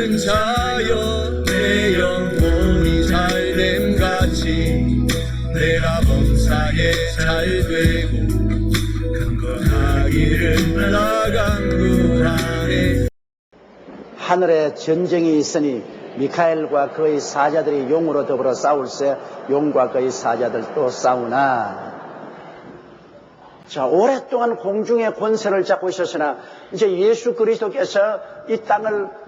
큰 자여 내 영혼이 잘됨같이 내가 범사에 잘되고 근거하기를 나간구하네. 하늘에 전쟁이 있으니 미카엘과 그의 사자들이 용으로 더불어 싸울세 용과 그의 사자들도 싸우나. 자, 오랫동안 공중의 권세를 잡고 있었으나 이제 예수 그리스도께서 이 땅을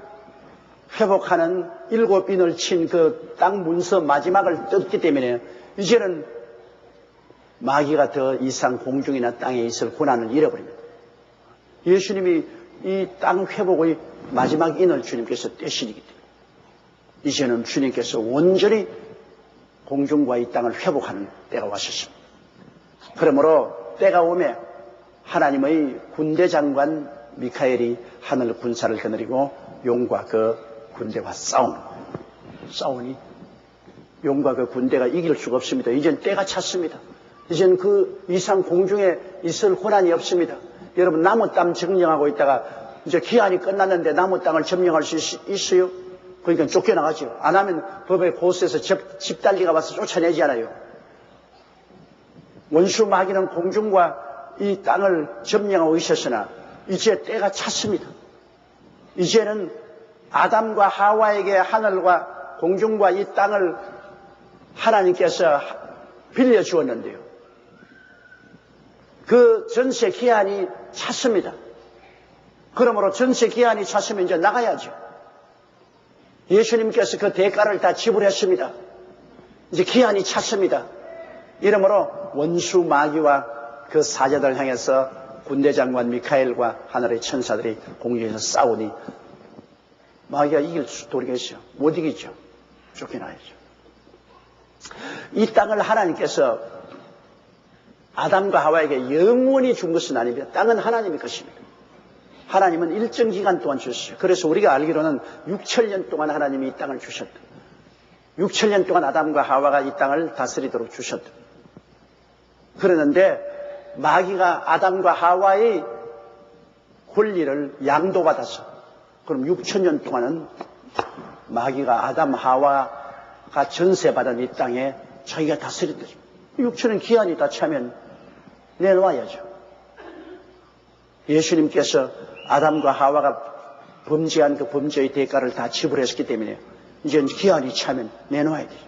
회복하는 7인을 친 그 땅 문서 마지막을 뜯기 때문에 이제는 마귀가 더 이상 공중이나 땅에 있을 권한을 잃어버립니다. 예수님이 이 땅 회복의 마지막 인을 주님께서 떼시기 때문에 이제는 주님께서 온전히 공중과 이 땅을 회복하는 때가 왔었습니다. 그러므로 때가 오매 하나님의 군대 장관 미카엘이 하늘 군사를 거느리고 용과 그 군대와 싸우니 용과 그 군대가 이길 수가 없습니다. 이젠 때가 찼습니다. 이젠 그 이상 공중에 있을 권한이 없습니다. 여러분, 나무 땅 점령하고 있다가 이제 기한이 끝났는데 나무 땅을 점령할 수 있어요? 그러니까 쫓겨나가죠. 안 하면 법의 고수에서 집달리가 와서 쫓아내지 않아요. 원수 마귀는 공중과 이 땅을 점령하고 있었으나 이제 때가 찼습니다. 이제는 아담과 하와에게 하늘과 공중과 이 땅을 하나님께서 빌려주었는데요. 그 전세 기한이 찼습니다. 그러므로 전세 기한이 찼으면 이제 나가야죠. 예수님께서 그 대가를 다 지불했습니다. 이제 기한이 찼습니다. 이러므로 원수 마귀와 그 사자들 향해서 군대 장관 미카엘과 하늘의 천사들이 공중에서 싸우니 마귀가 이길 수 도리겠죠. 못 이기죠. 쫓겨나야죠. 이 땅을 하나님께서 아담과 하와에게 영원히 준 것은 아닙니다. 땅은 하나님의 것입니다. 하나님은 일정 기간 동안 주셨어요. 그래서 우리가 알기로는 6천년 동안 하나님이 이 땅을 주셨다. 6천년 동안 아담과 하와가 이 땅을 다스리도록 주셨다. 그러는데 마귀가 아담과 하와의 권리를 양도받아서 그럼 6천년 동안은 마귀가 아담 하와가 전세받은 이 땅에 자기가 다스린다. 6천년 기한이 다 차면 내놓아야죠. 예수님께서 아담과 하와가 범죄한 그 범죄의 대가를 다 지불했기 때문에 이제 기한이 차면 내놓아야 돼요.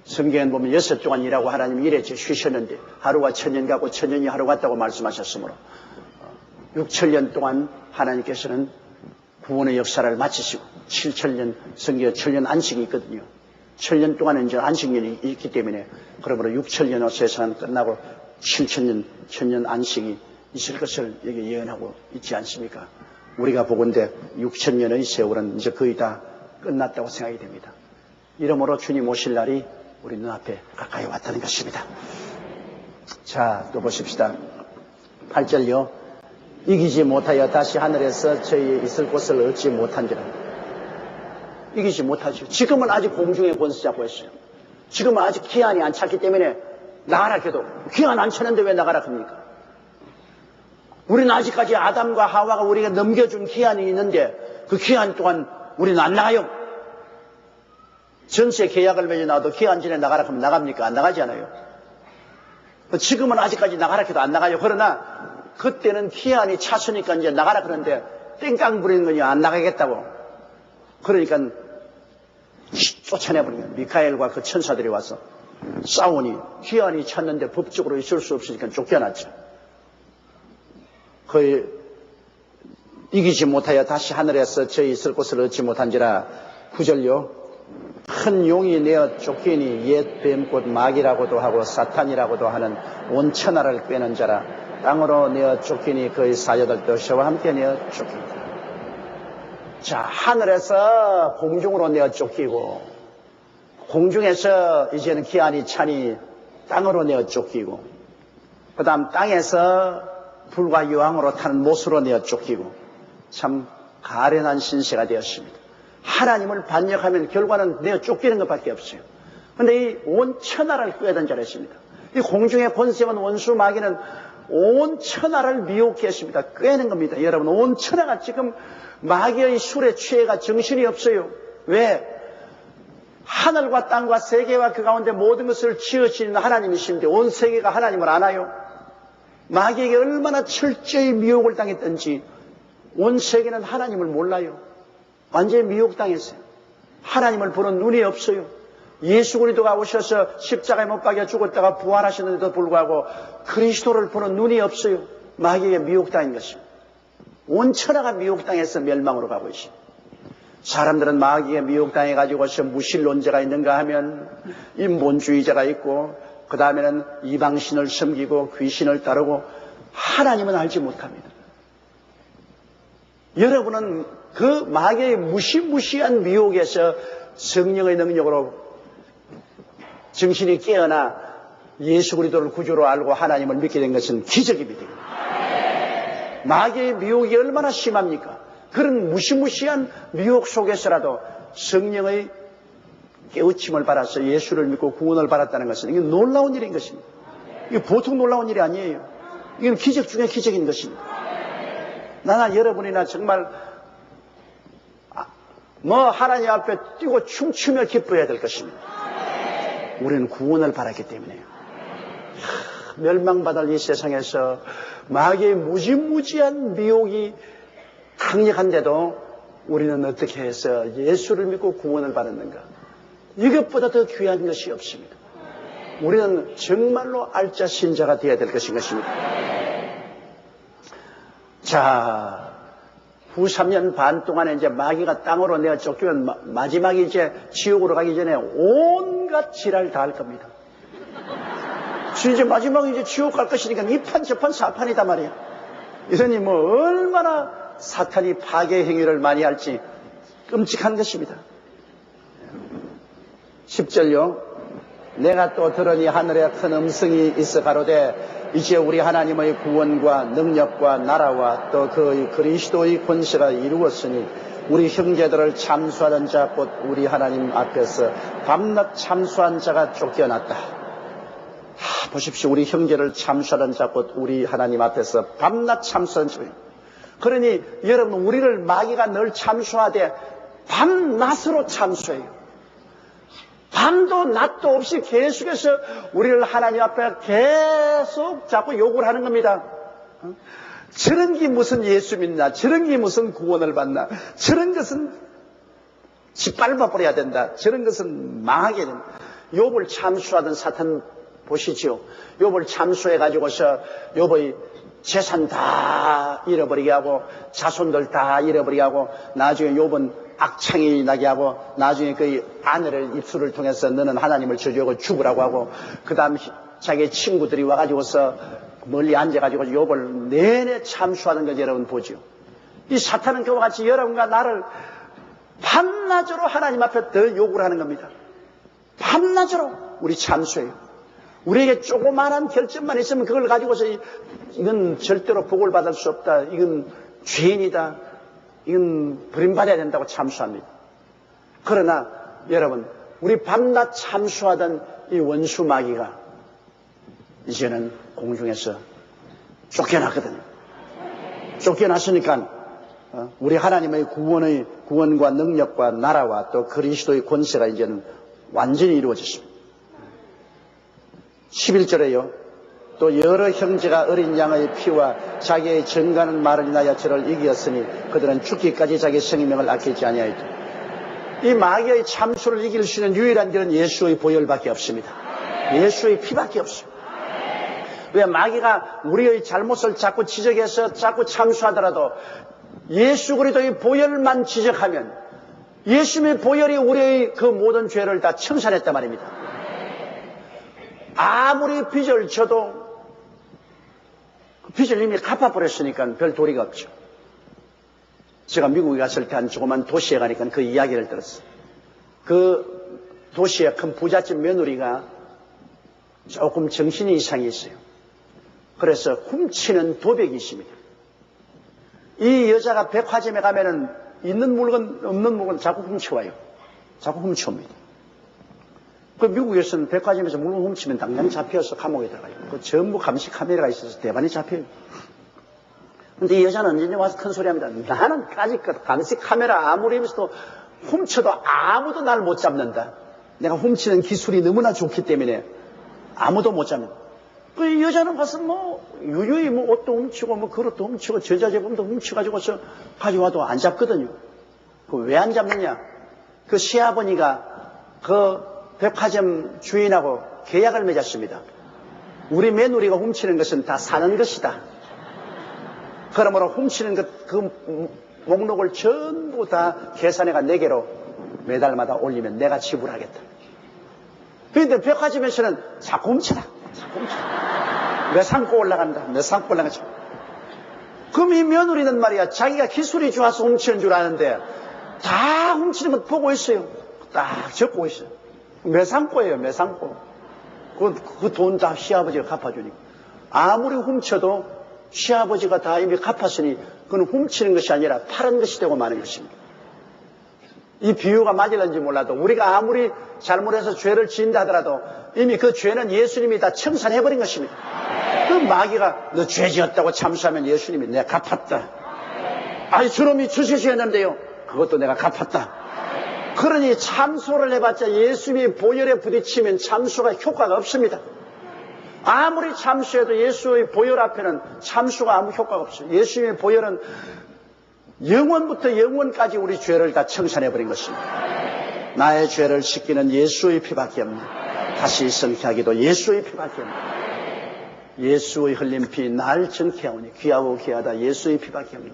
성경에 보면 6 동안 일하고 하나님이 일에 쉬셨는데 하루가 1000년 가고 1000년이 하루 같다고 말씀하셨으므로 6천년 동안 하나님께서는 구원의 역사를 마치시고 7천년 성경 1000년 안식이 있거든요. 1000년 동안은 이제 안식년이 있기 때문에 그러므로 6천년의 세상은 끝나고 7천년 1000년 안식이 있을 것을 여기 예언하고 있지 않습니까? 우리가 보건대 6천년의 세월은 이제 거의 다 끝났다고 생각이 됩니다. 이러므로 주님 오실 날이 우리 눈앞에 가까이 왔다는 것입니다. 자, 또 보십시다. 8절요. 이기지 못하여 다시 하늘에서 저희 있을 곳을 얻지 못한지라. 이기지 못하죠. 지금은 아직 공중에 권세 잡고 있어요. 지금은 아직 기한이 안 찼기 때문에 나가라 해도 기한 안 찼는데 왜 나가라 합니까? 우리는 아직까지 아담과 하와가 우리가 넘겨준 기한이 있는데 그 기한 동안 우리는 안 나가요. 전세 계약을 맺어 놔도 기한 전에 나가라 하면 나갑니까? 안 나가지 않아요. 지금은 아직까지 나가라 해도 안 나가요. 그러나 그때는 기한이 찼으니까 이제 나가라 그러는데 땡깡 부리는 거니 안 나가겠다고. 그러니까 쫓아내버린 거예요. 미카엘과 그 천사들이 와서 싸우니 기한이 찼는데 법적으로 있을 수 없으니까 쫓겨났죠. 거의 이기지 못하여 다시 하늘에서 저희 있을 곳을 얻지 못한지라. 9절요. 큰 용이 내어 쫓기니 옛 뱀 곧 마귀라고도 하고 사탄이라고도 하는 온 천하를 꿰는 자라. 땅으로 내어 쫓기니 그의 사자들도 저와 함께 내어 쫓깁니다. 자, 하늘에서 공중으로 내어 쫓기고 공중에서 이제는 기한이 차니 땅으로 내어 쫓기고 그 다음 땅에서 불과 유황으로 타는 못으로 내어 쫓기고 참 가련한 신세가 되었습니다. 하나님을 반역하면 결과는 내어 쫓기는 것밖에 없어요. 그런데 이 온 천하를 꿰던 자라 했습니다. 이 공중의 권세원 원수 마귀는 온 천하를 미혹해 했습니다. 꿰는 겁니다. 여러분, 온 천하가 지금 마귀의 술에 취해가 정신이 없어요. 왜? 하늘과 땅과 세계와 그 가운데 모든 것을 지으시는 하나님이신데 온 세계가 하나님을 아나요? 마귀에게 얼마나 철저히 미혹을 당했던지 온 세계는 하나님을 몰라요. 완전히 미혹당했어요. 하나님을 보는 눈이 없어요. 예수 그리스도가 오셔서 십자가에 못 박여 죽었다가 부활하시는데도 불구하고 그리스도를 보는 눈이 없어요. 마귀에게 미혹당한 것입니다. 온 천하가 미혹당해서 멸망으로 가고 있습니다. 사람들은 마귀에 미혹당해가지고서 무신론자가 있는가 하면 인본주의자가 있고 그 다음에는 이방신을 섬기고 귀신을 따르고 하나님은 알지 못합니다. 여러분은 그 마귀의 무시무시한 미혹에서 성령의 능력으로 정신이 깨어나 예수 그리스도를 구주로 알고 하나님을 믿게 된 것은 기적입니다. 마귀의 미혹이 얼마나 심합니까? 그런 무시무시한 미혹 속에서라도 성령의 깨우침을 받아서 예수를 믿고 구원을 받았다는 것은 이게 놀라운 일인 것입니다. 이게 보통 놀라운 일이 아니에요. 이건 기적 중에 기적인 것입니다. 나나 여러분이나 정말 하나님 앞에 뛰고 춤추며 기뻐해야 될 것입니다. 우리는 구원을 받았기 때문에요. 멸망받을 이 세상에서 마귀의 무지무지한 미혹이 강력한데도 우리는 어떻게 해서 예수를 믿고 구원을 받았는가? 이것보다 더 귀한 것이 없습니다. 우리는 정말로 알짜 신자가 되어야 될 것인 것입니다. 자, 후 3년 반 동안에 이제 마귀가 땅으로 내어 쫓기면 마지막에 이제 지옥으로 가기 전에 온갖 지랄 다 할 겁니다. 이제 마지막에 이제 지옥 갈 것이니까 이 판 저 판 사판이다 말이야. 이러니 얼마나 사탄이 파괴 행위를 많이 할지 끔찍한 것입니다. 10절요. 내가 또 들으니 하늘에 큰 음성이 있어 가로되 이제 우리 하나님의 구원과 능력과 나라와 또 그의 그리스도의 권세가 이루었으니 우리 형제들을 참수하던 자 곧 우리 하나님 앞에서 밤낮 참수한 자가 쫓겨났다. 보십시오. 우리 형제를 참수하던 자 곧 우리 하나님 앞에서 밤낮 참수하던 자. 그러니 여러분 우리를 마귀가 늘 참수하되 밤낮으로 참수해요. 밤도 낮도 없이 계속해서 우리를 하나님 앞에 계속 자꾸 욕을 하는 겁니다. 저런 게 무슨 예수 믿나? 저런 게 무슨 구원을 받나? 저런 것은 짓밟아 버려야 된다. 저런 것은 망하게 된다. 욥을 참수하던 사탄 보시죠. 욥을 참수해가지고서 욥의 재산 다 잃어버리게 하고 자손들 다 잃어버리게 하고 나중에 욥은 악창이 나게 하고 나중에 그 아내를 입술을 통해서 너는 하나님을 저주하고 죽으라고 하고 그 다음 자기 친구들이 와가지고서 멀리 앉아가지고 욥을 내내 참수하는 걸 여러분 보죠. 이 사탄은 그와 같이 여러분과 나를 밤낮으로 하나님 앞에 더 욕을 하는 겁니다. 밤낮으로 우리 참수해요. 우리에게 조그마한 결점만 있으면 그걸 가지고서 이건 절대로 복을 받을 수 없다. 이건 죄인이다. 이건 버림받아야 된다고 참수합니다. 그러나 여러분 우리 밤낮 참수하던 이 원수 마귀가 이제는 공중에서 쫓겨났거든요. 쫓겨났으니까 우리 하나님의 구원과 능력과 나라와 또 그리스도의 권세가 이제는 완전히 이루어졌습니다. 11절에요. 또 여러 형제가 어린 양의 피와 자기의 정가는 말을 인하여 저를 이기었으니 그들은 죽기까지 자기 생명을 아끼지 아니하였다. 이 마귀의 참수를 이길 수 있는 유일한 길은 예수의 보혈밖에 없습니다. 예수의 피밖에 없습니다. 왜 마귀가 우리의 잘못을 자꾸 지적해서 자꾸 참수하더라도 예수 그리스도의 보혈만 지적하면 예수님의 보혈이 우리의 그 모든 죄를 다 청산했단 말입니다. 아무리 빚을 져도 빚을 이미 갚아버렸으니까 별 도리가 없죠. 제가 미국에 갔을 때 한 조그만 도시에 가니까 그 이야기를 들었어요. 그 도시의 큰 부잣집 며느리가 조금 정신이 이상이 있어요. 그래서 훔치는 도백이 있습니다. 이 여자가 백화점에 가면은 있는 물건 없는 물건 자꾸 훔쳐와요. 자꾸 훔쳐옵니다. 그 미국에서는 백화점에서 물건 훔치면 당장 잡혀서 감옥에 들어가요. 그 전부 감시 카메라가 있어서 대반이 잡혀요. 근데 이 여자는 언제 와서 큰 소리 합니다. 나는 까짓것 감시 카메라 아무리 하면서도 훔쳐도 아무도 날 못 잡는다. 내가 훔치는 기술이 너무나 좋기 때문에 아무도 못 잡는다. 그 여자는 가서 유유히 옷도 훔치고 그릇도 훔치고 전자제품도 훔쳐가지고서 가져와도 안 잡거든요. 그 왜 안 잡느냐? 그 시아버니가 그 백화점 주인하고 계약을 맺었습니다. 우리 며느리가 훔치는 것은 다 사는 것이다. 그러므로 훔치는 그 목록을 전부 다 계산해가 내게로 매달마다 올리면 내가 지불하겠다. 그런데 백화점에서는 자꾸 훔쳐라. 매상고 올라간다. 매상고 올라가죠. 그럼 이 며느리는 말이야, 자기가 기술이 좋아서 훔치는 줄 아는데 다 훔치는 것 보고 있어요. 딱 적고 있어요. 매상고예요, 매상고. 그 돈 다 시아버지가 갚아주니까. 아무리 훔쳐도 시아버지가 다 이미 갚았으니 그건 훔치는 것이 아니라 파는 것이 되고 마는 것입니다. 이 비유가 맞을는지 몰라도 우리가 아무리 잘못해서 죄를 지은다 하더라도 이미 그 죄는 예수님이 다 청산해버린 것입니다. 그 마귀가 너 죄 지었다고 참수하면 예수님이 내가 갚았다. 아니 저놈이 주시했는데요. 그것도 내가 갚았다. 그러니 참소를 해봤자 예수님이 보혈에 부딪히면 참수가 효과가 없습니다. 아무리 참수해도 예수의 보혈 앞에는 참수가 아무 효과가 없어요. 예수님의 보혈은 영원부터 영원까지 우리 죄를 다 청산해버린 것입니다. 나의 죄를 씻기는 예수의 피밖에 없네. 다시 성취하기도 예수의 피밖에 없네. 예수의 흘린 피 날 정케하오니 귀하고 귀하다 예수의 피밖에 없네.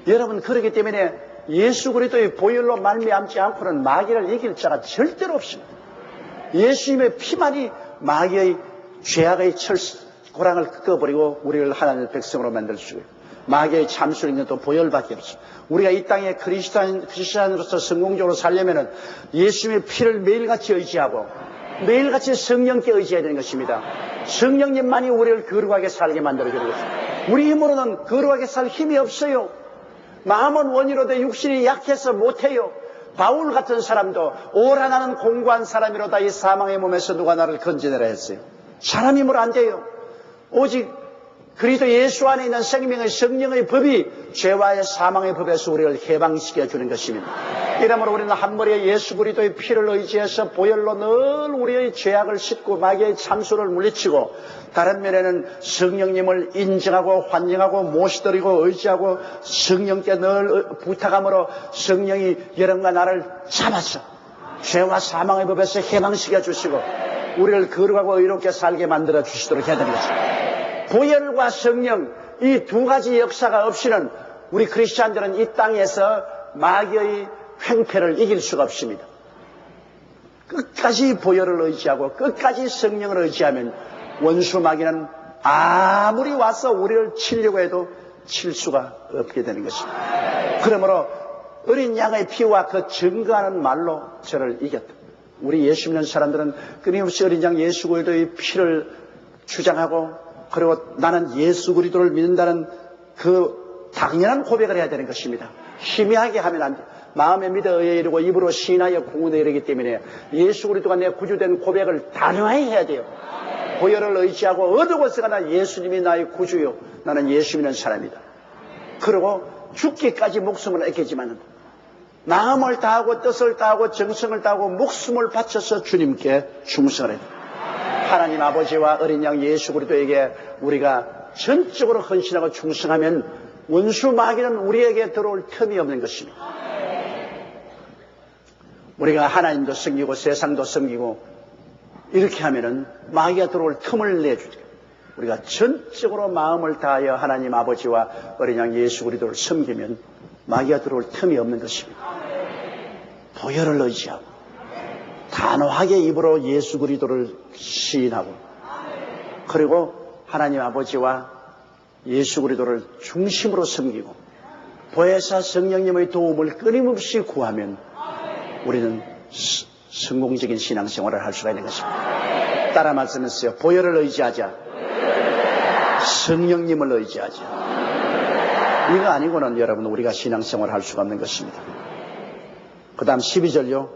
여러분 그렇기 때문에 예수 그리스도의 보혈로 말미암지 않고는 마귀를 이길 자가 절대로 없습니다. 예수님의 피만이 마귀의 죄악의 고랑을 꺾어버리고 우리를 하나님의 백성으로 만들 수 있어요. 마귀의 참수는 것도 보혈밖에 없어요. 우리가 이 땅에 크리스찬으로서 성공적으로 살려면 예수님의 피를 매일같이 의지하고 매일같이 성령께 의지해야 되는 것입니다. 성령님만이 우리를 거룩하게 살게 만들어주는 것입니다. 우리 힘으로는 거룩하게 살 힘이 없어요. 마음은 원이로되 육신이 약해서 못해요. 바울 같은 사람도 오라 나는 공고한 사람이로다 이 사망의 몸에서 누가 나를 건져내라 했어요. 사람 힘으로 안 돼요. 오직 그리스도 예수 안에 있는 생명의 성령의 법이 죄와의 사망의 법에서 우리를 해방시켜 주는 것입니다. 이러므로 우리는 한 머리에 예수 그리스도의 피를 의지해서 보혈로 늘 우리의 죄악을 씻고 마귀의 참수를 물리치고 다른 면에는 성령님을 인정하고 환영하고 모시드리고 의지하고 성령께 늘 부탁함으로 성령이 여러분과 나를 잡아서 죄와 사망의 법에서 해방시켜 주시고 우리를 거룩하고 의롭게 살게 만들어 주시도록 해야 되는 것입니다. 보혈과 성령 이 두 가지 역사가 없이는 우리 크리스찬들은 이 땅에서 마귀의 횡패를 이길 수가 없습니다. 끝까지 보혈을 의지하고 끝까지 성령을 의지하면 원수 마귀는 아무리 와서 우리를 치려고 해도 칠 수가 없게 되는 것입니다. 그러므로 어린 양의 피와 그 증거하는 말로 저를 이겼다. 우리 예수 믿는 사람들은 끊임없이 어린 양 예수 그리스도의 피를 주장하고 그리고 나는 예수 그리스도를 믿는다는 그 당연한 고백을 해야 되는 것입니다. 희미하게 하면 안 돼. 마음에 믿어 의에 이르고 입으로 시인하여 공언에 이르기 때문에 예수 그리스도가 내 구주된 고백을 단호하게 해야 돼요. 보혈을 의지하고 어두고서가 나 예수님이 나의 구주요. 나는 예수 믿는 사람이다. 그리고 죽기까지 목숨을 아끼지만 마음을 다하고 뜻을 다하고 정성을 다하고 목숨을 바쳐서 주님께 충성을 해야 돼요. 하나님 아버지와 어린 양 예수 그리스도에게 우리가 전적으로 헌신하고 충성하면 원수 마귀는 우리에게 들어올 틈이 없는 것입니다. 우리가 하나님도 섬기고 세상도 섬기고 이렇게 하면은 마귀가 들어올 틈을 내주죠. 우리가 전적으로 마음을 다하여 하나님 아버지와 어린 양 예수 그리스도를 섬기면 마귀가 들어올 틈이 없는 것입니다. 보혈을 의지하고 단호하게 입으로 예수 그리스도를 시인하고 그리고 하나님 아버지와 예수 그리스도를 중심으로 섬기고 보혜사 성령님의 도움을 끊임없이 구하면 우리는 성공적인 신앙생활을 할 수가 있는 것입니다. 따라 말씀했어요. 보혈을 의지하자. 성령님을 의지하자. 이거 아니고는 여러분 우리가 신앙생활을 할 수가 없는 것입니다. 그 다음 12절요.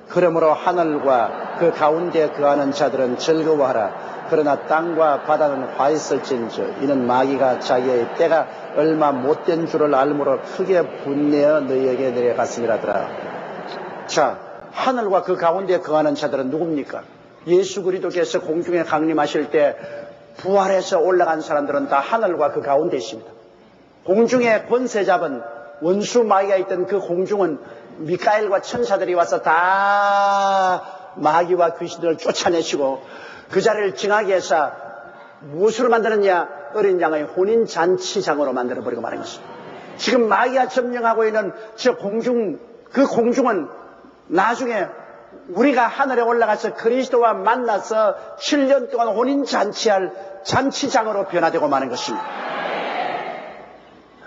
그러므로 하늘과 그 가운데 거하는 자들은 즐거워하라. 그러나 땅과 바다는 화있을진저 이는 마귀가 자기의 때가 얼마 못된 줄을 알므로 크게 분내어 너희에게 내려갔음이라더라. 자, 하늘과 그 가운데 거하는 자들은 누굽니까? 예수 그리스도께서 공중에 강림하실 때 부활해서 올라간 사람들은 다 하늘과 그 가운데 있습니다. 공중에 권세 잡은 원수 마귀가 있던 그 공중은 미카엘과 천사들이 와서 다 마귀와 귀신들을 쫓아내시고 그 자리를 정하게 해서 무엇으로 만드느냐? 어린 양의 혼인잔치장으로 만들어버리고 말한 것입니다. 지금 마귀가 점령하고 있는 저 공중, 그 공중은 나중에 우리가 하늘에 올라가서 그리스도와 만나서 7년 동안 혼인잔치할 잔치장으로 변화되고 마는 것입니다.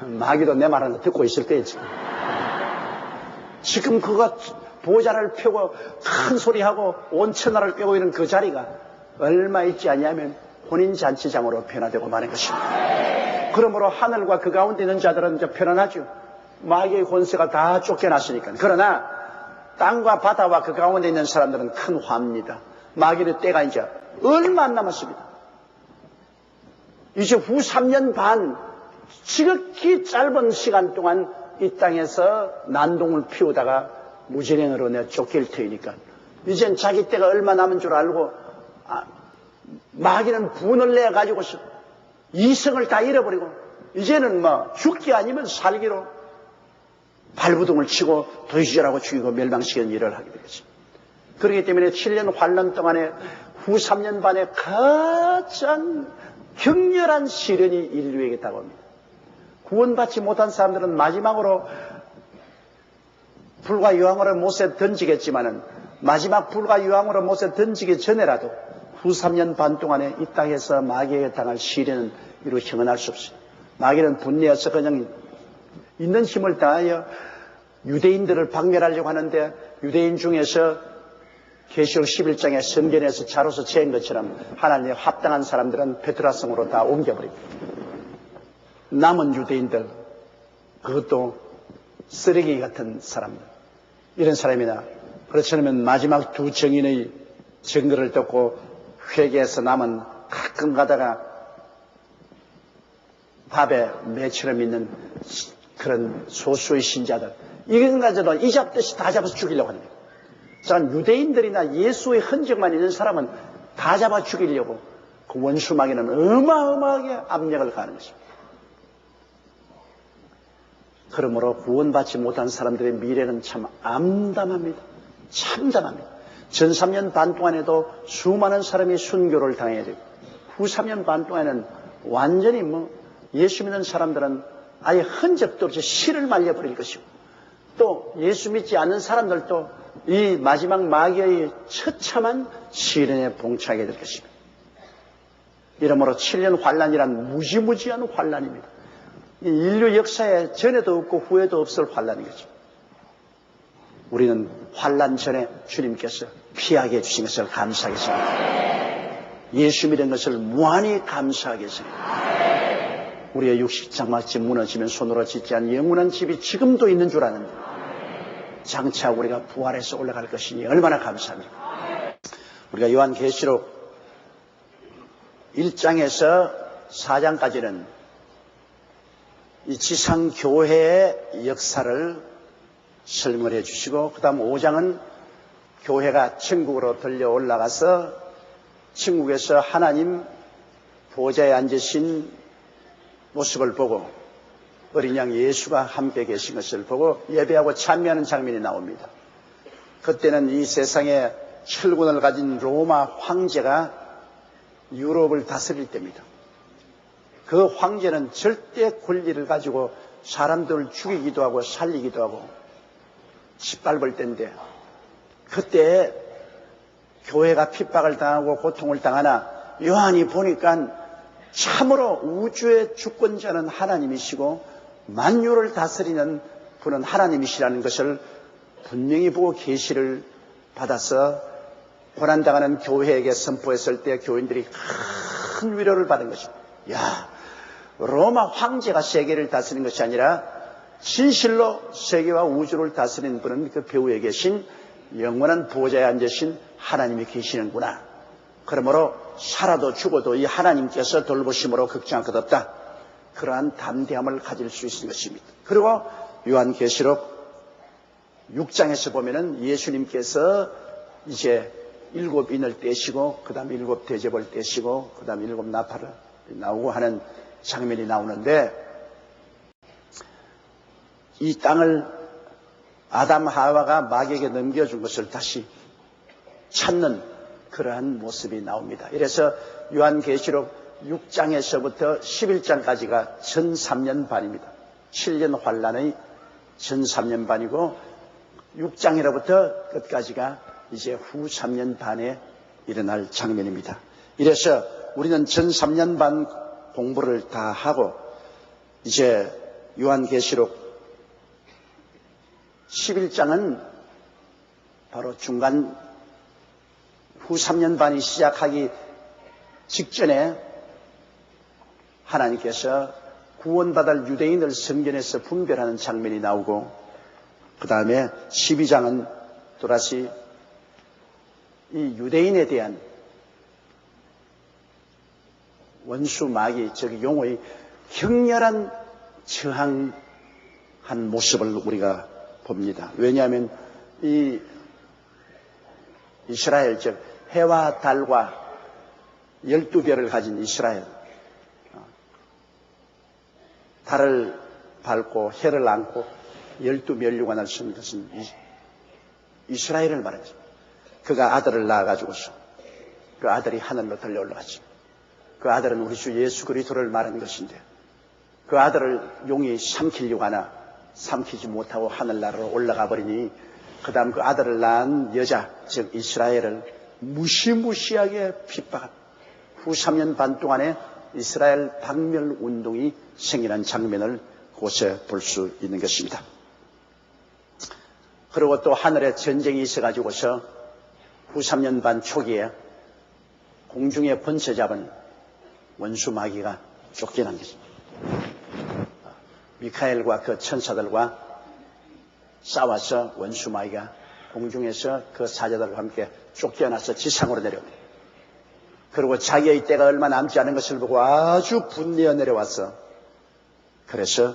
마귀도 내 말을 듣고 있을 거예요, 지금 그가 보좌를 펴고 큰 소리하고 온 천하를 꿰고 있는 그 자리가 얼마 있지 않냐면 혼인잔치장으로 변화되고 마는 것입니다. 그러므로 하늘과 그 가운데 있는 자들은 이제 편안하죠. 마귀의 권세가 다 쫓겨났으니까. 그러나 땅과 바다와 그 가운데 있는 사람들은 큰 화입니다. 마귀의 때가 이제 얼마 안 남았습니다. 이제 후 3년 반 지극히 짧은 시간 동안 이 땅에서 난동을 피우다가 무진행으로 내 쫓길 테니까 이젠 자기 때가 얼마 남은 줄 알고 마귀는 분을 내가지고 이성을 다 잃어버리고 이제는 뭐 죽기 아니면 살기로 발부둥을 치고 도시절하고 죽이고 멸망시키는 일을 하게 되겠습니다. 그렇기 때문에 7년 환란 동안에 후 3년 반에 가장 격렬한 시련이 인류에게 다가옵니다. 구원받지 못한 사람들은 마지막으로 불과 유황으로 못에 던지겠지만은 마지막 불과 유황으로 못에 던지기 전에라도 후 3년 반 동안에 이 땅에서 마귀에게 당할 시련은 이루 형언할 수 없습니다. 마귀는 분내어서 그냥 있는 힘을 다하여 유대인들을 박멸하려고 하는데 유대인 중에서 계시록 11장에 성전에서 자로서 재인 것처럼 하나님의 합당한 사람들은 베드라성으로 다 옮겨버립니다. 남은 유대인들 그것도 쓰레기 같은 사람들 이런 사람이나 그렇지 않으면 마지막 두 정인의 증거를 듣고 회개해서 남은 가끔 가다가 밥에 매처럼 있는 그런 소수의 신자들 이건 가지고 이잡듯이 다 잡아서 죽이려고 합니다. 자, 유대인들이나 예수의 흔적만 있는 사람은 다 잡아 죽이려고 그 원수 마귀는 어마어마하게 압력을 가하는 것입니다. 그러므로 구원받지 못한 사람들의 미래는 참 암담합니다. 참담합니다. 전 3년 반 동안에도 수많은 사람이 순교를 당해야 되고 후 3년 반 동안에는 완전히 예수 믿는 사람들은 아예 흔적도 없이 씨를 말려버릴 것이고 또 예수 믿지 않는 사람들도 이 마지막 마귀의 처참한 시련에 봉착하게 될 것입니다. 이러므로 7년 환란이란 무지무지한 환란입니다. 인류 역사에 전에도 없고 후에도 없을 환란인 거죠. 우리는 환란 전에 주님께서 피하게 해주신 것을 감사하겠습니다. 예수 믿은 것을 무한히 감사하겠습니다. 우리의 육식 장막집 무너지면 손으로 짓지 않은 영원한 집이 지금도 있는 줄 아는데 장차 우리가 부활해서 올라갈 것이니 얼마나 감사합니까? 우리가 요한계시록 1장에서 4장까지는 이 지상교회의 역사를 설명해 주시고 그 다음 5장은 교회가 천국으로 들려 올라가서 천국에서 하나님 보좌에 앉으신 모습을 보고 어린 양 예수가 함께 계신 것을 보고 예배하고 찬미하는 장면이 나옵니다. 그때는 이 세상에 철군을 가진 로마 황제가 유럽을 다스릴 때입니다. 그 황제는 절대 권리를 가지고 사람들을 죽이기도 하고 살리기도 하고 짓밟을 때인데 그때 교회가 핍박을 당하고 고통을 당하나 요한이 보니까 참으로 우주의 주권자는 하나님이시고 만유를 다스리는 분은 하나님이시라는 것을 분명히 보고 계시를 받아서 고난당하는 교회에게 선포했을 때 교인들이 큰 위로를 받은 것입니다. 야, 로마 황제가 세계를 다스리는 것이 아니라 진실로 세계와 우주를 다스리는 분은 그 배후에 계신 영원한 보좌에 앉으신 하나님이 계시는구나. 그러므로 살아도 죽어도 이 하나님께서 돌보심으로 걱정할 것 없다. 그러한 담대함을 가질 수 있는 것입니다. 그리고 요한계시록 6장에서 보면은 예수님께서 이제 7 인을 떼시고 그 다음 7 대접을 떼시고 그 다음 7 나팔을 나오고 하는 장면이 나오는데, 이 땅을 아담 하와가 마귀에게 넘겨준 것을 다시 찾는 그러한 모습이 나옵니다. 이래서 요한계시록 6장에서부터 11장까지가 전 3년 반입니다. 7년 환란의 전 3년 반이고 6장이로부터 끝까지가 이제 후 3년 반에 일어날 장면입니다. 이래서 우리는 전 3년 반 공부를 다 하고 이제 요한계시록 11장은 바로 중간 후 3년 반이 시작하기 직전에 하나님께서 구원받을 유대인을 성전에서 분별하는 장면이 나오고, 그 다음에 12장은 또다시 이 유대인에 대한 원수 마귀, 즉 용의 격렬한 저항한 모습을 우리가 봅니다. 왜냐하면 이 이스라엘, 즉 해와 달과 12별을 가진 이스라엘, 달을 밟고 해를 안고 12면류관을 쓴 것은 이스라엘을 말하죠. 그가 아들을 낳아가지고서 그 아들이 하늘로 들려 올라갔죠. 그 아들은 우리 주 예수 그리스도를 말하는 것인데, 그 아들을 용이 삼키려고 하나 삼키지 못하고 하늘나라로 올라가 버리니, 그 다음 그 아들을 낳은 여자, 즉 이스라엘을 무시무시하게 핍박한 후 3년 반 동안에 이스라엘 박멸 운동이 생기는 장면을 그곳에 볼 수 있는 것입니다. 그리고 또 하늘에 전쟁이 있어가지고서 후 3년 반 초기에 공중에 번쳐 잡은 원수 마귀가 쫓겨난 것입니다. 미카엘과 그 천사들과 싸워서 원수 마귀가 공중에서 그 사자들과 함께 쫓겨나서 지상으로 내려옵니다. 그리고 자기의 때가 얼마 남지 않은 것을 보고 아주 분내어 내려와서, 그래서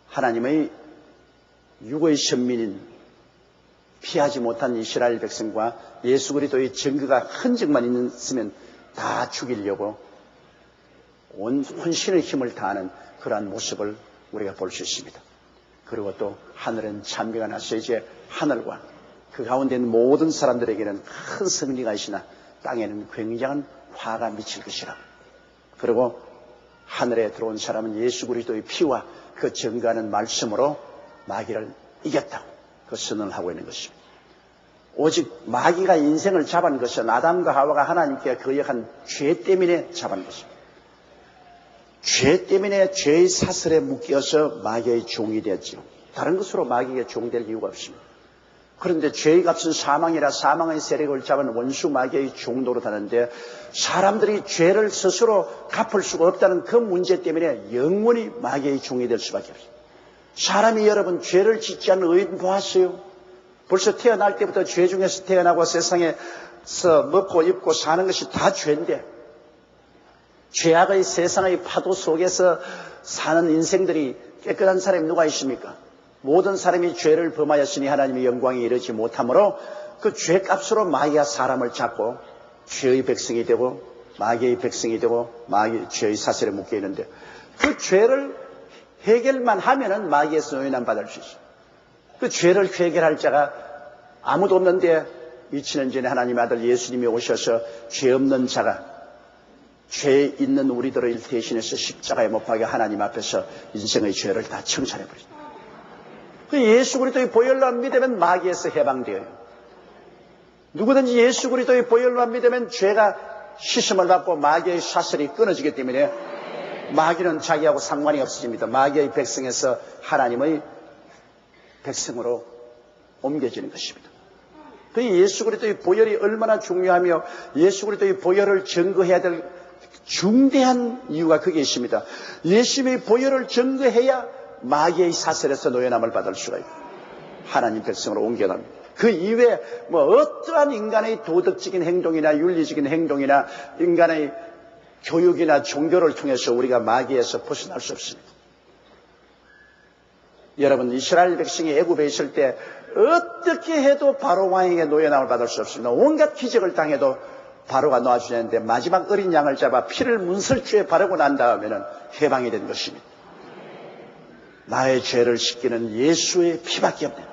하나님의 육의 선민인 피하지 못한 이스라엘 백성과 예수 그리스도의 증거가 흔적만 있으면 다 죽이려고 온 혼신의 힘을 다하는 그러한 모습을 우리가 볼 수 있습니다. 그리고 또 하늘은 찬미가 나서 이제 하늘과 그 가운데 있는 모든 사람들에게는 큰 승리가 있으나 땅에는 굉장한 화가 미칠 것이라. 그리고 하늘에 들어온 사람은 예수 그리스도의 피와 그 증거하는 말씀으로 마귀를 이겼다고 그 선언을 하고 있는 것입니다. 오직 마귀가 인생을 잡은 것은 아담과 하와가 하나님께 거역한 죄 때문에 잡은 것입니다. 죄 때문에 죄의 사슬에 묶여서 마귀의 종이 되었죠. 다른 것으로 마귀의 종될 이유가 없습니다. 그런데 죄의 값은 사망이라 사망의 세력을 잡은 원수 마귀의 종노릇 하는데, 사람들이 죄를 스스로 갚을 수가 없다는 그 문제 때문에 영원히 마귀의 종이 될 수밖에 없습니다. 사람이 여러분 죄를 짓지 않는 의인 보았어요? 벌써 태어날 때부터 죄 중에서 태어나고 세상에서 먹고 입고 사는 것이 다 죄인데, 죄악의 세상의 파도 속에서 사는 인생들이 깨끗한 사람이 누가 있습니까? 모든 사람이 죄를 범하였으니 하나님의 영광에 이르지 못하므로 그 죄값으로 마귀가 사람을 잡고 죄의 백성이 되고 마귀의 백성이 되고 죄의 사슬에 묶여 있는데, 그 죄를 해결만 하면은 마귀에서 노예남 받을 수 있어요. 그 죄를 해결할 자가 아무도 없는데 2000년 전에 하나님의 아들 예수님이 오셔서 죄 없는 자가 죄 있는 우리들을 대신해서 십자가에 못 박여 하나님 앞에서 인생의 죄를 다 청산해버립니다. 예수 그리스도의 보혈로만 믿으면 마귀에서 해방되어요. 누구든지 예수 그리스도의 보혈로만 믿으면 죄가 씻음을 받고 마귀의 사슬이 끊어지기 때문에 마귀는 자기하고 상관이 없어집니다. 마귀의 백성에서 하나님의 백성으로 옮겨지는 것입니다. 그 예수 그리스도의 보혈이 얼마나 중요하며 예수 그리스도의 보혈을 증거해야 될 중대한 이유가 그게 있습니다. 예수님의 보혈을 증거해야 마귀의 사슬에서 노예남을 받을 수가 있고, 하나님 백성으로 옮겨갑니다. 그 이외에 뭐 어떠한 인간의 도덕적인 행동이나 윤리적인 행동이나 인간의 교육이나 종교를 통해서 우리가 마귀에서 벗어날 수 없습니다. 여러분, 이스라엘 백성이 애굽에 있을 때 어떻게 해도 바로 왕에게 노예남을 받을 수 없습니다. 온갖 기적을 당해도 바로가 놓아주는데 마지막 어린 양을 잡아 피를 문설주에 바르고 난 다음에는 해방이 된 것입니다. 나의 죄를 씻기는 예수의 피밖에 없네.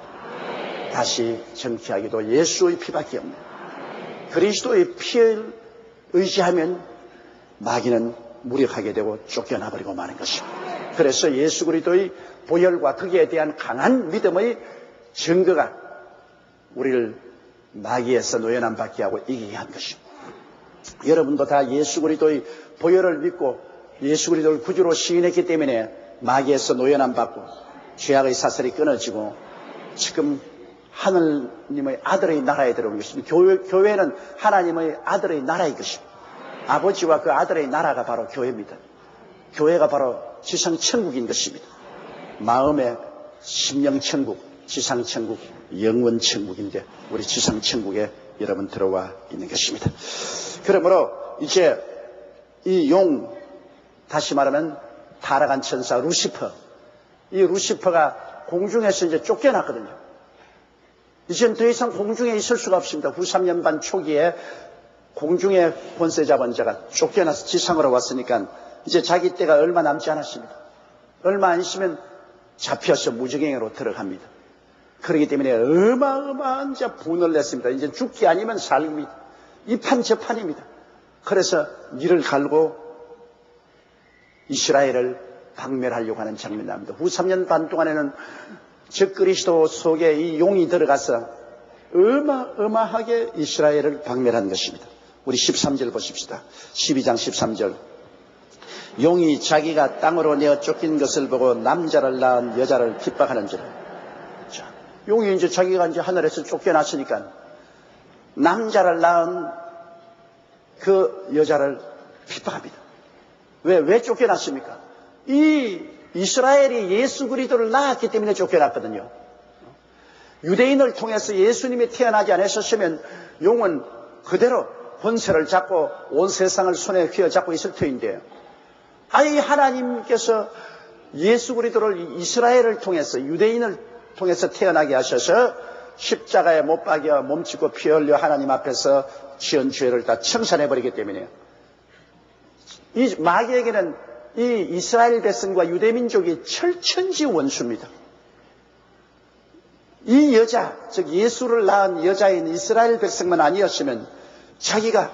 다시 정치하기도 예수의 피밖에 없네. 그리스도의 피를 의지하면 마귀는 무력하게 되고 쫓겨나 버리고 마는 것입니다. 그래서 예수 그리스도의 보혈과 거기에 대한 강한 믿음의 증거가 우리를 마귀에서 노예남 받게 하고 이기게 한 것입니다. 여러분도 다 예수 그리스도의 보혈을 믿고 예수 그리스도를 구주로 시인했기 때문에 마귀에서 노예남 받고 죄악의 사슬이 끊어지고 지금 하나님의 아들의 나라에 들어온 것입니다. 교회는 하나님의 아들의 나라의 것입니다. 아버지와 그 아들의 나라가 바로 교회입니다. 교회가 바로 지상천국인 것입니다. 마음의 심령천국, 지상천국, 영원천국인데 우리 지상천국에 여러분 들어와 있는 것입니다. 그러므로 이제 이 다시 말하면 타락한 천사 루시퍼, 이 루시퍼가 공중에서 이제 쫓겨났거든요. 이젠 더 이상 공중에 있을 수가 없습니다. 후 3년 반 초기에 공중의 권세 잡은 자가 쫓겨나서 지상으로 왔으니까 이제 자기 때가 얼마 남지 않았습니다. 얼마 안 있으면 잡혀서 무적행으로 들어갑니다. 그렇기 때문에 어마어마한 분을 냈습니다. 이제 죽기 아니면 살기입니다. 이 판 저 판입니다. 그래서 이를 갈고 이스라엘을 박멸하려고 하는 장면이 납니다. 후 3년 반 동안에는 적그리스도 속에 이 용이 들어가서 어마어마하게 이스라엘을 박멸한 것입니다. 우리 13절 보십시다. 12장 13절. 용이 자기가 땅으로 내어 쫓긴 것을 보고 남자를 낳은 여자를 핍박하는지라. 자, 용이 이제 자기가 이제 하늘에서 쫓겨났으니까 남자를 낳은 그 여자를 핍박합니다. 왜 쫓겨났습니까? 이 이스라엘이 예수 그리스도를 낳았기 때문에 쫓겨났거든요. 유대인을 통해서 예수님이 태어나지 않으셨으면 용은 그대로 권세를 잡고 온 세상을 손에 휘어잡고 있을 터인데, 아니 하나님께서 예수 그리스도를 이스라엘을 통해서 유대인을 통해서 태어나게 하셔서 십자가에 못 박여 몸짓고 피 흘려 하나님 앞에서 지은 죄를 다 청산해버리기 때문에 이 마귀에게는 이 이스라엘 백성과 유대민족이 철천지 원수입니다. 이 여자, 즉 예수를 낳은 여자인 이스라엘 백성만 아니었으면 자기가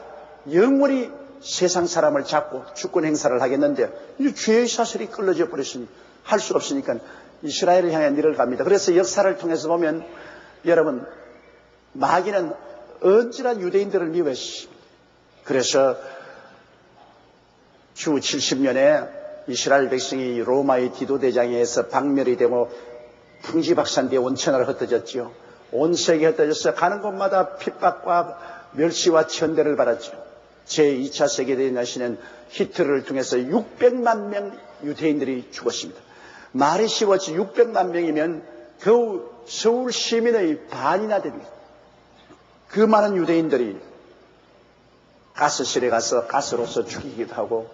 영원히 세상 사람을 잡고 주권 행사를 하겠는데 이 죄의 사슬이 끌어져 버렸으니 할 수 없으니까 이스라엘을 향해 내려갑니다. 그래서 역사를 통해서 보면 여러분, 마귀는 언제나 유대인들을 미워했습니다. 그래서 주 70년에 이스라엘 백성이 로마의 디도대장에 의해서 박멸이 되고 풍지박산되어 원천하로 흩어졌지요. 온 세계에 흩어져서 가는 곳마다 핍박과 멸시와 천대를 받았죠. 제2차 세계대전에는 히틀러를 통해서 600만 명 유대인들이 죽었습니다. 말이 쉬웠지 600만 명이면 겨우 서울 시민의 반이나 됩니다. 그 많은 유대인들이 가스실에 가서 가스로서 죽이기도 하고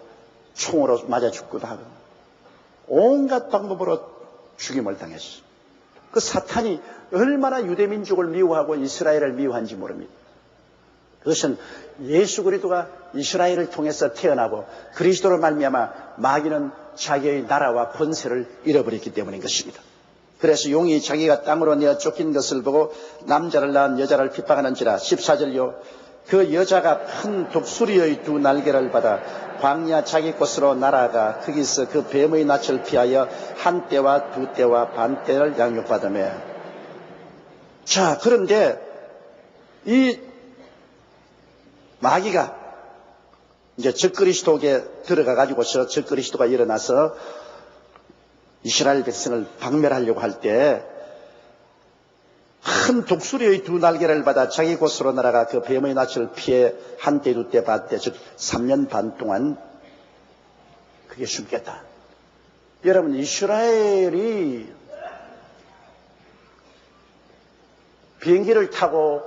총으로 맞아 죽기도 하고 온갖 방법으로 죽임을 당했어요. 그 사탄이 얼마나 유대민족을 미워하고 이스라엘을 미워한지 모릅니다. 그것은 예수 그리스도가 이스라엘을 통해서 태어나고 그리스도로 말미암아 마귀는 자기의 나라와 권세를 잃어버렸기 때문인 것입니다. 그래서 용이 자기가 땅으로 내어 쫓긴 것을 보고 남자를 낳은 여자를 핍박하는지라. 14절요. 그 여자가 큰 독수리의 두 날개를 받아 광야 자기 곳으로 날아가 거기서 그 뱀의 낯을 피하여 한 때와 두 때와 반 때를 양육받으며. 자, 그런데 이 마귀가 이제 적그리스도에게 들어가 가지고서 적그리스도가 일어나서 이스라엘 백성을 박멸하려고 할 때 큰 독수리의 두 날개를 받아 자기 곳으로 날아가 그 뱀의 낯을 피해 한 때, 두 때, 반 때, 즉 3년 반 동안 그게 숨겠다. 여러분, 이스라엘이 비행기를 타고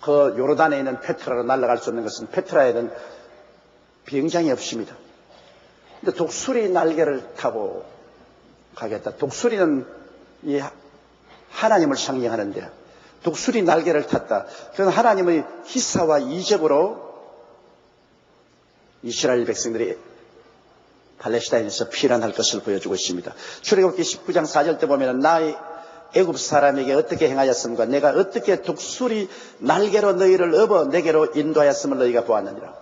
그 요르단에 있는 페트라로 날아갈 수 없는 것은 페트라에는 비행장이 없습니다. 근데 독수리 날개를 타고 가겠다. 독수리는 이 하나님을 상징하는데 독수리 날개를 탔다. 그건 하나님의 희사와 이적으로 이스라엘 백성들이 팔레스타인에서 피난할 것을 보여주고 있습니다. 출애굽기 19장 4절 때 보면 나의 애굽 사람에게 어떻게 행하였음과 내가 어떻게 독수리 날개로 너희를 업어 내게로 인도하였음을 너희가 보았느니라.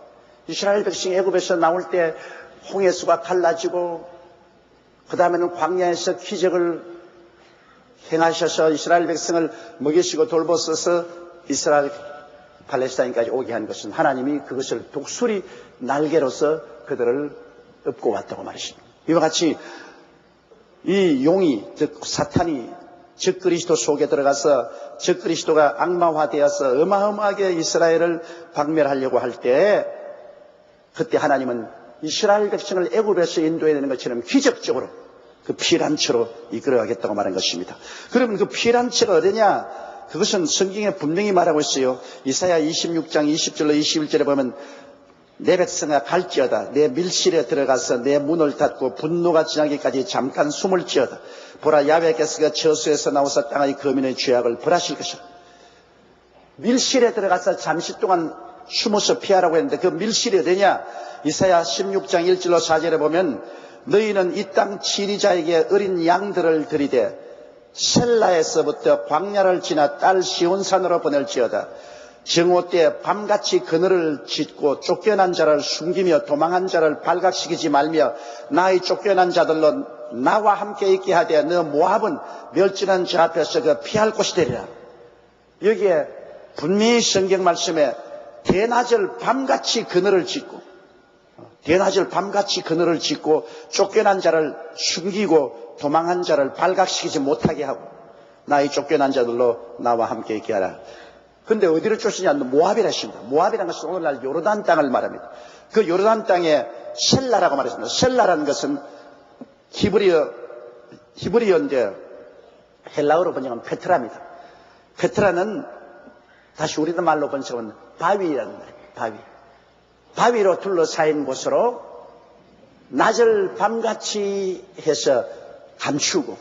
이스라엘 백성이 애굽에서 나올 때 홍해수가 갈라지고 그 다음에는 광야에서 기적을 행하셔서 이스라엘 백성을 먹이시고 돌보셔서 이스라엘 팔레스타인까지 오게 한 것은 하나님이 그것을 독수리 날개로서 그들을 업고 왔다고 말했습니다. 이와 같이 이 용이 즉 사탄이 적그리스도 속에 들어가서 적그리스도가 악마화되어서 어마어마하게 이스라엘을 박멸하려고 할 때 그때 하나님은 이스라엘 백성을 애굽에서 인도해내는 것처럼 기적적으로 그 피란처로 이끌어가겠다고 말한 것입니다. 그러면 그 피란처가 어디냐? 그것은 성경에 분명히 말하고 있어요. 이사야 26장 20절로 21절에 보면 내 백성아 갈지어다. 내 밀실에 들어가서 내 문을 닫고 분노가 지나기까지 잠깐 숨을 지어다. 보라 야훼께서 그 저수에서 나오사 땅의 거민의 죄악을 벌하실 것이라. 밀실에 들어가서 잠시 동안 숨어서 피하라고 했는데 그 밀실이 어디냐? 이사야 16장 1절로 4절에 보면 너희는 이 땅 지리자에게 어린 양들을 들이대 셀라에서부터 광야를 지나 딸 시온산으로 보낼지어다. 정오 때 밤같이 그늘을 짓고 쫓겨난 자를 숨기며 도망한 자를 발각시키지 말며 나의 쫓겨난 자들로 나와 함께 있게 하되 너 모압은 멸진한 자 앞에서 그 피할 곳이 되리라. 여기에 분명히 성경 말씀에 대낮을 밤같이 그늘을 짓고 쫓겨난 자를 숨기고 도망한 자를 발각시키지 못하게 하고 나의 쫓겨난 자들로 나와 함께 있게 하라. 근데 어디를 쫓으냐? 모압이라 했습니다. 모압이라는 것은 오늘날 요르단 땅을 말합니다. 그 요르단 땅에 셀라라고 말했습니다. 셀라라는 것은 히브리어인데 헬라어로 번역하면 페트라입니다. 페트라는 다시 우리들 말로 번역하면 바위라는 말이에요. 바위로 둘러싸인 곳으로 낮을 밤같이 해서 감추고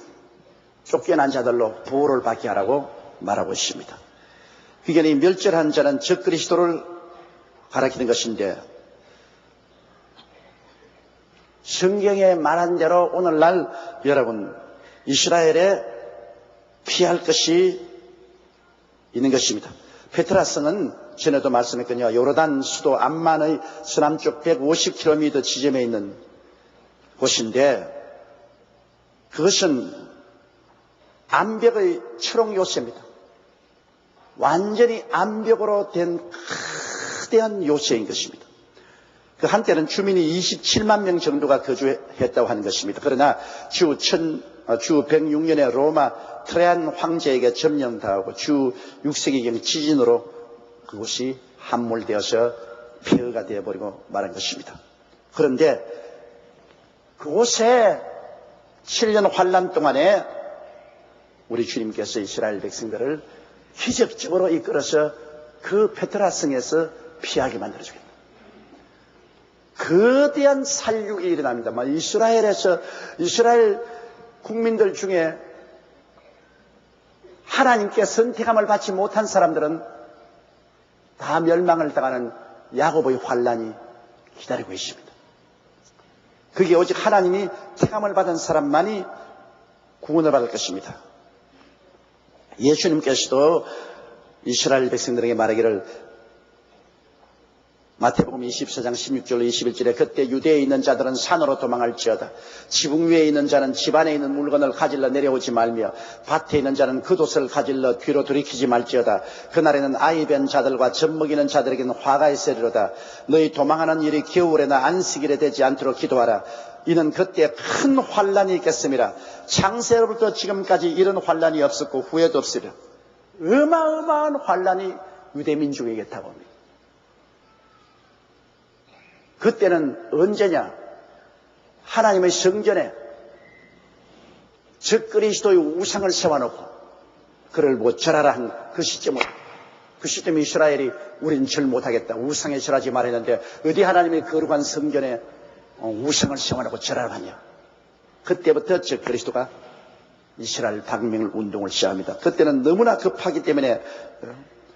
쫓겨난 자들로 보호를 받게 하라고 말하고 있습니다. 그게 이 멸절한 자는 적그리스도를 가리키는 것인데 성경에 말한 대로 오늘날 여러분 이스라엘에 피할 것이 있는 것입니다. 페트라성은 전에도 말씀했거든요. 요르단 수도 암만의 서남쪽 150km 지점에 있는 곳인데 그것은 암벽의 철옹 요새입니다. 완전히 암벽으로 된 거대한 요새인 것입니다. 그 한때는 주민이 27만 명 정도가 거주했다고 하는 것입니다. 그러나 주 106년에 로마 트레안 황제에게 점령당하고 주 6세기경 지진으로 그곳이 함몰되어서 폐허가 되어버리고 말한 것입니다. 그런데 그곳에 7년 환란 동안에 우리 주님께서 이스라엘 백성들을 기적적으로 이끌어서 그 페트라성에서 피하게 만들어주겠다. 거대한 살육이 일어납니다. 이스라엘 국민들 중에 하나님께 선택함을 받지 못한 사람들은 다 멸망을 당하는 야곱의 환란이 기다리고 있습니다. 그게 오직 하나님이 택함을 받은 사람만이 구원을 받을 것입니다. 예수님께서도 이스라엘 백성들에게 말하기를 마태복음 24장 16절로 21절에 그때 유대에 있는 자들은 산으로 도망할지어다. 지붕 위에 있는 자는 집 안에 있는 물건을 가질러 내려오지 말며 밭에 있는 자는 겉옷을 가질러 뒤로 돌이키지 말지어다. 그날에는 아이 뵌 자들과 젖 먹이는 자들에게는 화가 있으리로다. 너희 도망하는 일이 겨울에나 안식일에 되지 않도록 기도하라. 이는 그때 큰 환란이 있겠음이라. 창세로부터 지금까지 이런 환란이 없었고 후에도 없으리라. 어마어마한 환란이 유대 민족에게 다가옵니다. 그때는 언제냐? 하나님의 성전에 적그리스도의 우상을 세워놓고 그를 못 절하라 한 그 시점에 이스라엘이 우린 절 못하겠다. 우상에 절하지 말했는데 어디 하나님이 거룩한 성전에 우상을 세워놓고 절하라 하냐. 그때부터 저 그리스도가 이스라엘 박멸 운동을 시작합니다. 그때는 너무나 급하기 때문에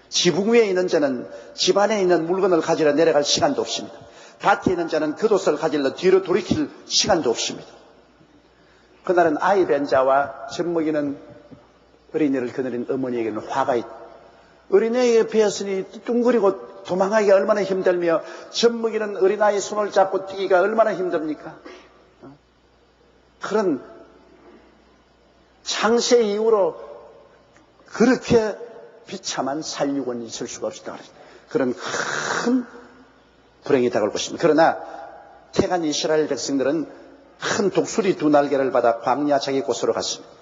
지붕 위에 있는 자는 집안에 있는 물건을 가지러 내려갈 시간도 없습니다. 밭에 있는 자는 겉옷을 가지러 뒤로 돌이킬 시간도 없습니다. 그날은 아이 벤 자와 젖먹이는 어린이를 거느린 어머니에게는 화가 있다. 어린애에게 베었으니 뚱그리고 도망하기가 얼마나 힘들며 젖먹이는 어린아이 손을 잡고 뛰기가 얼마나 힘듭니까? 그런 창세 이후로 그렇게 비참한 살육원이 있을 수가 없었다. 그런 큰 불행이 다가올 것입니다. 그러나 태간 이스라엘 백성들은 큰 독수리 2날개를 받아 광야 자기 곳으로 갔습니다.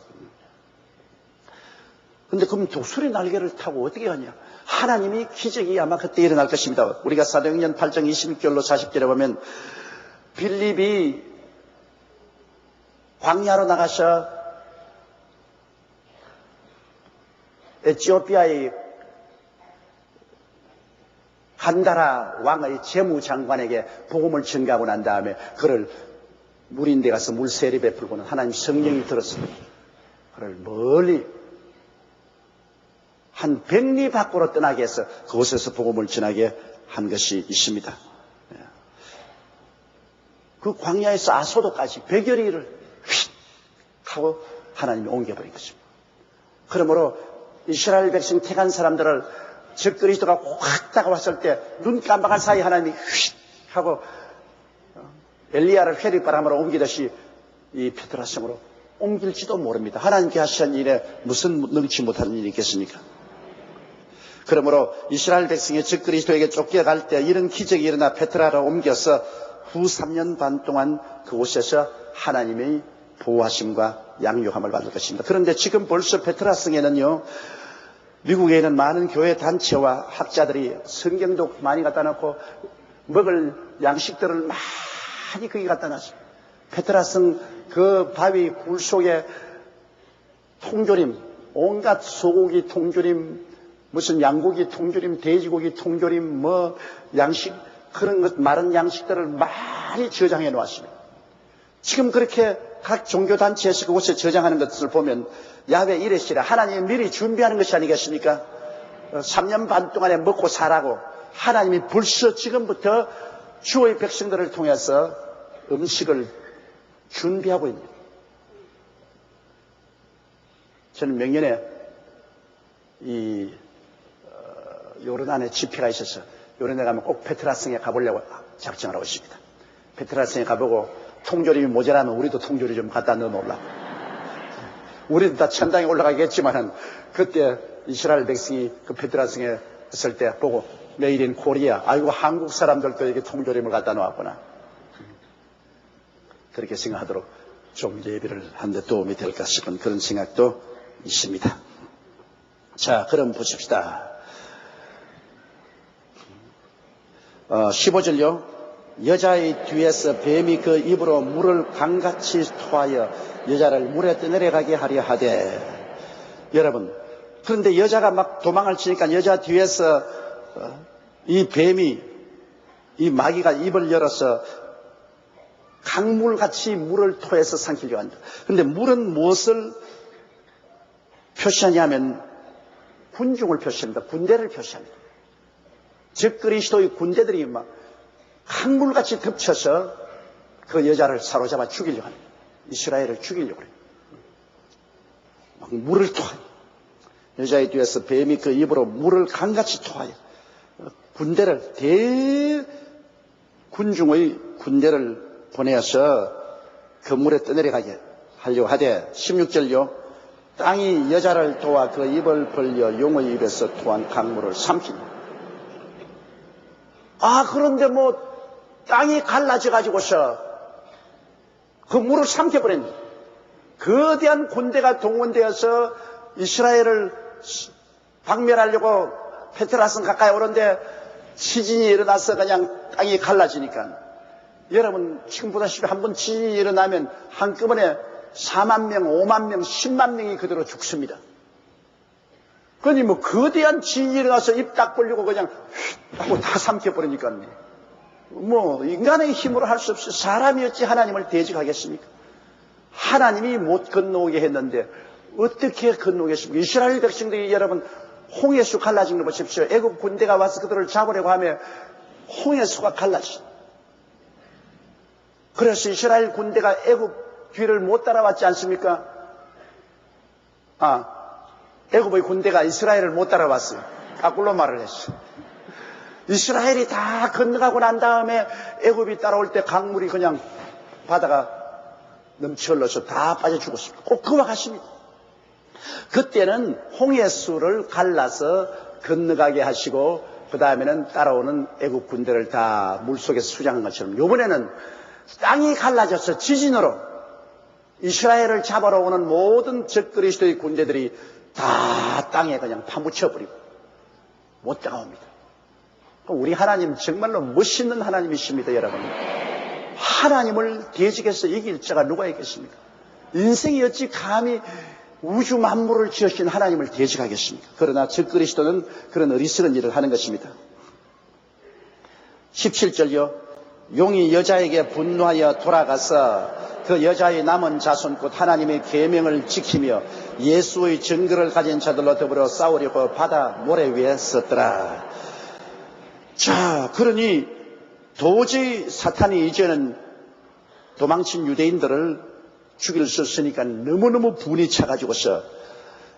근데 그럼 독수리 날개를 타고 어떻게 가냐? 하나님이 기적이 아마 그때 일어날 것입니다. 우리가 사도행전 8장 26절로 40절에 보면 빌립이 광야로 나가서 에티오피아의 간다라 왕의 재무장관에게 복음을 전가하고 난 다음에 그를 물인데 가서 물세례 베풀고는 하나님 성령이 들었습니다. 그를 멀리 한 100리 밖으로 떠나게 해서 그곳에서 복음을 전하게 한 것이 있습니다. 그 광야에서 아소도까지 100여리를 휙 하고 하나님이 옮겨버린 것입니다. 그러므로 이스라엘 백성 택한 사람들을 저 그리스도가 확 다가왔을 때 눈 깜박한 사이 하나님이 휙 하고 엘리야를 회리바람으로 옮기듯이 이 페트라 성으로 옮길지도 모릅니다. 하나님께 하시는 일에 무슨 능치 못하는 일이 있겠습니까? 그러므로 이스라엘 백성이 저 그리스도에게 쫓겨갈 때 이런 기적이 일어나 페트라로 옮겨서 후 3년 반 동안 그곳에서 하나님의 보호하심과 양육함을 받을 것입니다. 그런데 지금 벌써 페트라 성에는요, 미국에 있는 많은 교회 단체와 학자들이 성경도 많이 갖다 놓고 먹을 양식들을 많이 거기 갖다 놨습니다. 페트라 성 그 바위 굴 속에 통조림, 온갖 소고기 통조림, 무슨 양고기 통조림, 돼지고기 통조림, 뭐 양식, 그런 것, 마른 양식들을 많이 저장해 놓았습니다. 지금 그렇게 각 종교단체에서 그곳에 저장하는 것을 보면 야훼 이레시라, 하나님이 미리 준비하는 것이 아니겠습니까? 3년 반 동안에 먹고 살라고 하나님이 벌써 지금부터 주의 백성들을 통해서 음식을 준비하고 있습니다. 저는 명년에 이 요르단에 집회가 있어서 요르단에 가면 꼭 페트라 성에 가보려고 작정을 하고 있습니다. 페트라 성에 가보고 통조림이 모자라면 우리도 통조림 좀 갖다 넣어놓으려고. 우리도 다 천당에 올라가겠지만은 그때 이스라엘 백성이 그 페트라 성에 있을 때 보고 메이드 인 코리아, 아이고 한국 사람들도 이렇게 통조림을 갖다 놓았구나. 그렇게 생각하도록 좀 예비를 하는데 도움이 될까 싶은 그런 생각도 있습니다. 자, 그럼 보십시다. 15절요. 여자의 뒤에서 뱀이 그 입으로 물을 강같이 토하여 여자를 물에 떠내려가게 하려 하되. 여러분, 그런데 여자가 막 도망을 치니까 여자 뒤에서 이 뱀이, 이 마귀가 입을 열어서 강물같이 물을 토해서 삼키려고 한다. 그런데 물은 무엇을 표시하냐면 군중을 표시합니다. 군대를 표시합니다. 즉 그리스도의 군대들이 막 강물같이 덮쳐서 그 여자를 사로잡아 죽이려고 합니다. 이스라엘을 죽이려고 해요. 막 물을 토하여 여자의 뒤에서 뱀이 그 입으로 물을 강같이 토하여 군대를 대군중의 군대를 보내어서 그 물에 떠내려가게 하려고 하되 16절요. 땅이 여자를 도와 그 입을 벌려 용의 입에서 토한 강물을 삼키니. 그런데 뭐 땅이 갈라져 가지고서 그 물을 삼켜버렸네. 거대한 군대가 동원되어서 이스라엘을 박멸하려고 페트라성 가까이 오는데 지진이 일어나서 그냥 땅이 갈라지니까. 여러분 지금 보다시피 한번 지진이 일어나면 한꺼번에 4만 명, 5만 명, 10만 명이 그대로 죽습니다. 그러니 뭐 거대한 지진이 일어나서 입 딱 벌리고 그냥 휙 하고 다 삼켜버리니까 뭐 인간의 힘으로 할 수 없이 사람이 어찌 하나님을 대적하겠습니까? 하나님이 못 건너오게 했는데 어떻게 건너오겠습니까? 이스라엘 백성들이 여러분 홍해수 갈라진 거 보십시오. 애국 군대가 와서 그들을 잡으려고 하면 홍해수가 갈라졌어요. 그래서 이스라엘 군대가 애국 뒤를 못 따라왔지 않습니까? 애국의 군대가 이스라엘을 못 따라왔어요. 거꾸로 말을 했어요. 이스라엘이 다 건너가고 난 다음에 애굽이 따라올 때 강물이 그냥 바다가 넘쳐 흘러서 다 빠져 죽었습니다. 꼭 그와 같습니다. 그때는 홍해수를 갈라서 건너가게 하시고 그 다음에는 따라오는 애국 군대를 다 물속에 수장한 것처럼 이번에는 땅이 갈라져서 지진으로 이스라엘을 잡아러 오는 모든 적그리스도의 군대들이 다 땅에 그냥 파묻혀버리고 못 다가옵니다. 우리 하나님 정말로 멋있는 하나님이십니다, 여러분. 하나님을 대적해서 이길 자가 누가 있겠습니까? 인생이 어찌 감히 우주 만물을 지으신 하나님을 대적하겠습니까? 그러나 적그리스도는 그런 어리석은 일을 하는 것입니다. 17절요. 용이 여자에게 분노하여 돌아가서 그 여자의 남은 자손 곧 하나님의 계명을 지키며 예수의 증거를 가진 자들로 더불어 싸우려고 바다 모래 위에 섰더라. 자, 그러니 도저히 사탄이 이제는 도망친 유대인들을 죽일 수 없으니까 너무너무 분이 차가지고서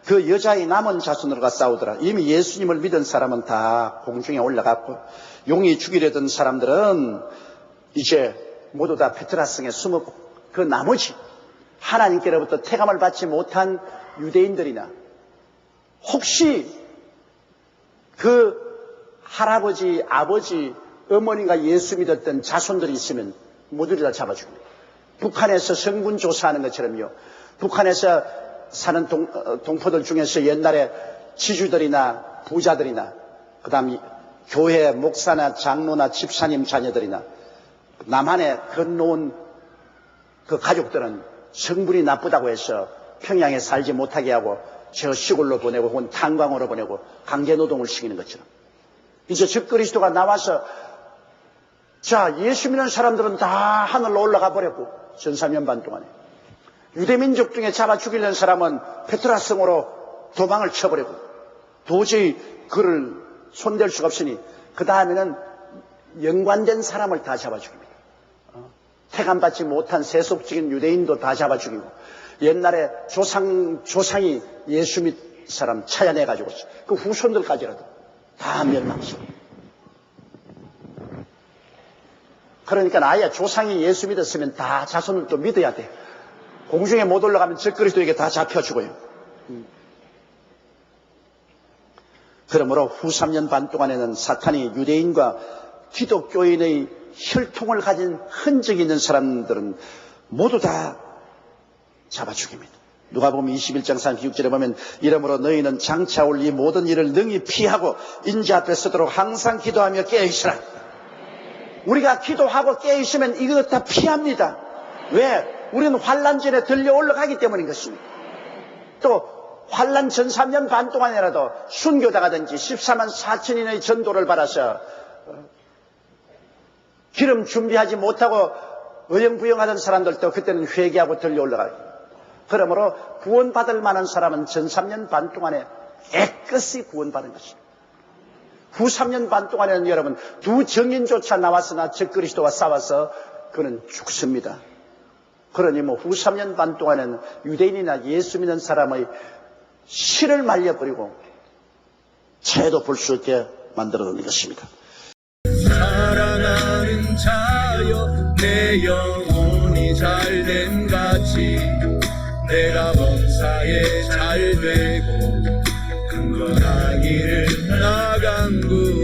그 여자의 남은 자손으로가 싸우더라. 이미 예수님을 믿은 사람은 다 공중에 올라갔고 용이 죽이려던 사람들은 이제 모두 다 페트라성에 숨었고 그 나머지 하나님께로부터 태감을 받지 못한 유대인들이나 혹시 그 할아버지, 아버지, 어머니가 예수 믿었던 자손들이 있으면 모두를 다 잡아줍니다. 북한에서 성분 조사하는 것처럼요. 북한에서 사는 동포들 중에서 옛날에 지주들이나 부자들이나 그 다음 교회 목사나 장로나 집사님 자녀들이나 남한에 건너온 그 가족들은 성분이 나쁘다고 해서 평양에 살지 못하게 하고 저 시골로 보내고 혹은 탄광으로 보내고 강제노동을 시키는 것처럼 이제 적그리스도가 나와서 자, 예수 믿는 사람들은 다 하늘로 올라가 버렸고 전 3년 반 동안에 유대민족 중에 잡아 죽이려는 사람은 페트라성으로 도망을 쳐버리고 도저히 그를 손댈 수가 없으니 그 다음에는 연관된 사람을 다 잡아 죽입니다. 태감받지 못한 세속적인 유대인도 다 잡아 죽이고 옛날에 조상이 예수 믿 사람 찾아내가지고 그 후손들까지라도 다 멸망시켜. 그러니까 아예 조상이 예수 믿었으면 다 자손을 또 믿어야 돼. 공중에 못 올라가면 적그리스도에게 다 잡혀주고요. 그러므로 후 3년 반 동안에는 사탄이 유대인과 기독교인의 혈통을 가진 흔적이 있는 사람들은 모두 다 잡아 죽입니다. 누가복음 21장 36절에 보면 이러므로 너희는 장차 올 이 모든 일을 능히 피하고 인자 앞에 서도록 항상 기도하며 깨어있으라. 우리가 기도하고 깨어있으면 이거 다 피합니다. 왜? 우리는 환난 전에 들려 올라가기 때문인 것입니다. 또 환난 전 3년 반 동안이라도 순교당하든지 14만 4천인의 전도를 받아서 기름 준비하지 못하고 어영부영하던 사람들도 그때는 회개하고 들려 올라가요. 그러므로 구원받을 만한 사람은 전 3년 반 동안에 깨끗이 구원받은 것입니다. 후 3년 반 동안에는 여러분 두 정인조차 나왔으나 적그리스도와 싸워서 그는 죽습니다. 그러니 후 3년 반 동안에는 유대인이나 예수 믿는 사람의 실을 말려버리고 채도 볼 수 없게 만들어 놓는 것입니다. 사랑하는 자여 내 영혼이 잘됨 같이 내가 범사에 잘되고 근거하기를 나간구